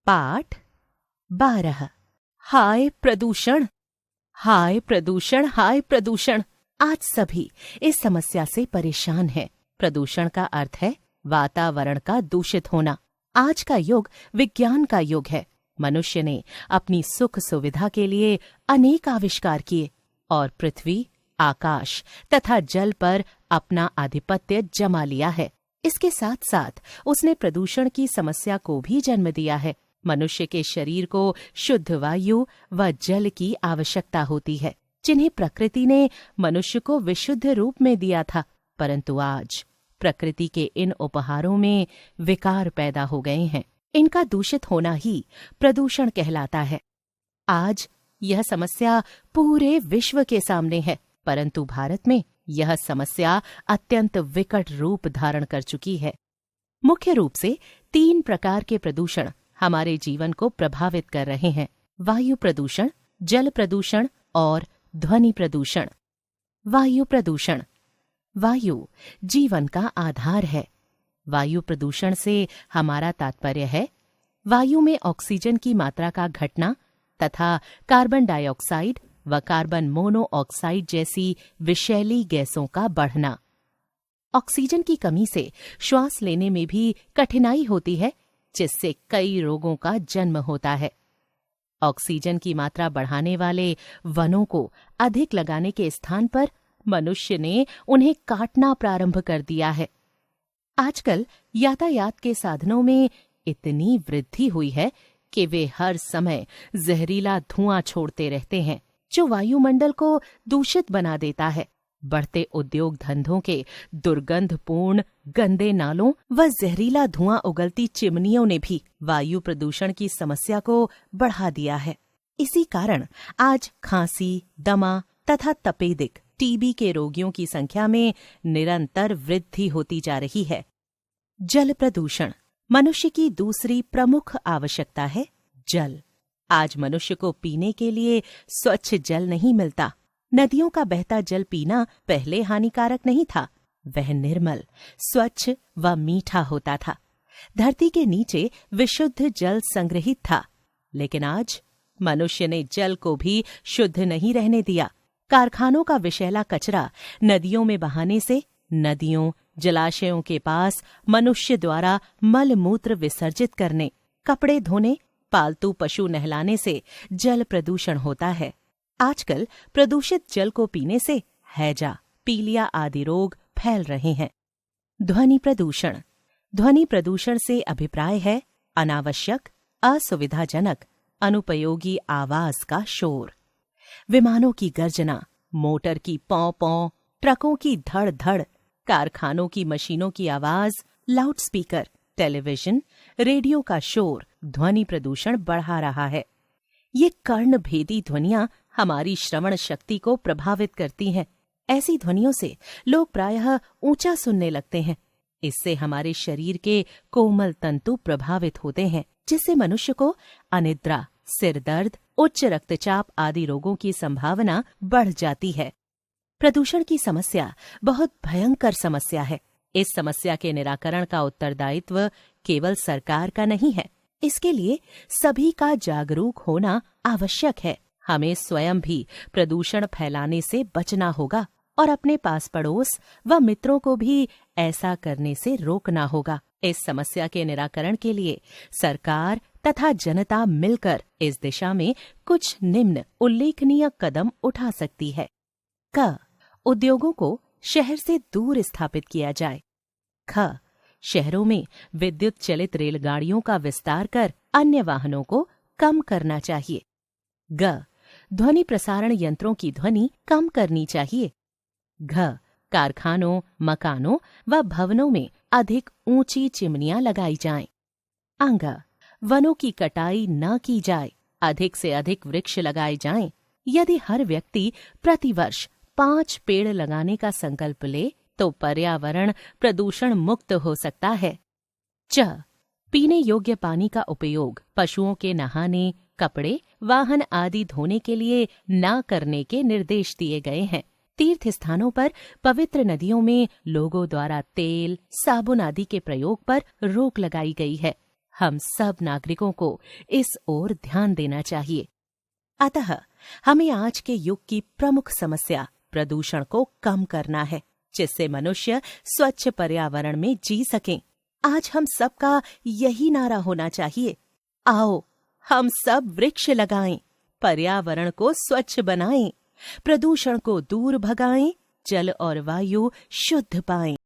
पाठ 12। हाय प्रदूषण, हाय प्रदूषण, हाय प्रदूषण। आज सभी इस समस्या से परेशान हैं। प्रदूषण का अर्थ है वातावरण का दूषित होना। आज का युग विज्ञान का युग है। मनुष्य ने अपनी सुख सुविधा के लिए अनेक आविष्कार किए और पृथ्वी, आकाश तथा जल पर अपना आधिपत्य जमा लिया है। इसके साथ साथ उसने प्रदूषण की समस्या को भी जन्म दिया है। मनुष्य के शरीर को शुद्ध वायु व जल की आवश्यकता होती है, जिन्हें प्रकृति ने मनुष्य को विशुद्ध रूप में दिया था। परंतु आज प्रकृति के इन उपहारों में विकार पैदा हो गए हैं। इनका दूषित होना ही प्रदूषण कहलाता है। आज यह समस्या पूरे विश्व के सामने है, परंतु भारत में यह समस्या अत्यंत विकट रूप धारण कर चुकी है। मुख्य रूप से 3 प्रकार के प्रदूषण हमारे जीवन को प्रभावित कर रहे हैं: वायु प्रदूषण, जल प्रदूषण और ध्वनि प्रदूषण। वायु प्रदूषण। वायु जीवन का आधार है। वायु प्रदूषण से हमारा तात्पर्य है वायु में ऑक्सीजन की मात्रा का घटना तथा कार्बन डाइऑक्साइड व कार्बन मोनोऑक्साइड जैसी विषैली गैसों का बढ़ना। ऑक्सीजन की कमी से श्वास लेने में भी कठिनाई होती है, जिससे कई रोगों का जन्म होता है। ऑक्सीजन की मात्रा बढ़ाने वाले वनों को अधिक लगाने के स्थान पर मनुष्य ने उन्हें काटना प्रारंभ कर दिया है। आजकल यातायात के साधनों में इतनी वृद्धि हुई है कि वे हर समय जहरीला धुआं छोड़ते रहते हैं, जो वायुमंडल को दूषित बना देता है। बढ़ते उद्योग धंधों के दुर्गंधपूर्ण गंदे नालों व जहरीला धुआं उगलती चिमनियों ने भी वायु प्रदूषण की समस्या को बढ़ा दिया है। इसी कारण आज खांसी, दमा तथा तपेदिक, टीबी के रोगियों की संख्या में निरंतर वृद्धि होती जा रही है। जल प्रदूषण। मनुष्य की दूसरी प्रमुख आवश्यकता है जल। आज मनुष्य को पीने के लिए स्वच्छ जल नहीं मिलता। नदियों का बहता जल पीना पहले हानिकारक नहीं था। वह निर्मल, स्वच्छ व मीठा होता था। धरती के नीचे विशुद्ध जल संग्रहित था। लेकिन आज मनुष्य ने जल को भी शुद्ध नहीं रहने दिया। कारखानों का विषैला कचरा नदियों में बहाने से नदियों, जलाशयों के पास मनुष्य द्वारा मल मूत्र विसर्जित करने, कपड़े धोने, पालतू पशु नहलाने से जल प्रदूषण होता है। आजकल प्रदूषित जल को पीने से हैजा, पीलिया आदि रोग फैल रहे हैं। ध्वनि प्रदूषण। ध्वनि प्रदूषण से अभिप्राय है अनावश्यक, असुविधाजनक, अनुपयोगी आवाज का शोर। विमानों की गर्जना, मोटर की पौ पौ, ट्रकों की धड़ धड़, कारखानों की मशीनों की आवाज, लाउडस्पीकर, टेलीविजन, रेडियो का शोर ध्वनि प्रदूषण बढ़ा रहा है। ये कर्णभेदी ध्वनियां हमारी श्रवण शक्ति को प्रभावित करती हैं। ऐसी ध्वनियों से लोग प्रायः ऊंचा सुनने लगते हैं। इससे हमारे शरीर के कोमल तंतु प्रभावित होते हैं, जिससे मनुष्य को अनिद्रा, सिर दर्द, उच्च रक्तचाप आदि रोगों की संभावना बढ़ जाती है। प्रदूषण की समस्या बहुत भयंकर समस्या है। इस समस्या के निराकरण का उत्तरदायित्व केवल सरकार का नहीं है। इसके लिए सभी का जागरूक होना आवश्यक है। हमें स्वयं भी प्रदूषण फैलाने से बचना होगा और अपने पास पड़ोस व मित्रों को भी ऐसा करने से रोकना होगा। इस समस्या के निराकरण के लिए सरकार तथा जनता मिलकर इस दिशा में कुछ निम्न उल्लेखनीय कदम उठा सकती है। क. उद्योगों को शहर से दूर स्थापित किया जाए। ख. शहरों में विद्युत चलित रेलगाड़ियों का विस्तार कर अन्य वाहनों को कम करना चाहिए। ग. ध्वनि प्रसारण यंत्रों की ध्वनि कम करनी चाहिए। घ. कारखानों, मकानों व भवनों में अधिक ऊंची चिमनियां लगाई जाएं। अंग. वनों की कटाई न की जाए, अधिक से अधिक वृक्ष लगाए जाएं। यदि हर व्यक्ति प्रतिवर्ष 5 पेड़ लगाने का संकल्प ले तो पर्यावरण प्रदूषण मुक्त हो सकता है। च. पीने योग्य पानी का उपयोग पशुओं के नहाने, कपड़े, वाहन आदि धोने के लिए न करने के निर्देश दिए गए हैं। तीर्थ स्थानों पर पवित्र नदियों में लोगों द्वारा तेल, साबुन आदि के प्रयोग पर रोक लगाई गई है। हम सब नागरिकों को इस ओर ध्यान देना चाहिए। अतः हमें आज के युग की प्रमुख समस्या प्रदूषण को कम करना है, जिससे मनुष्य स्वच्छ पर्यावरण में जी सकें। आज हम सबका यही नारा होना चाहिए, आओ हम सब वृक्ष लगाएं, पर्यावरण को स्वच्छ बनाएं, प्रदूषण को दूर भगाएं, जल और वायु शुद्ध पाएं।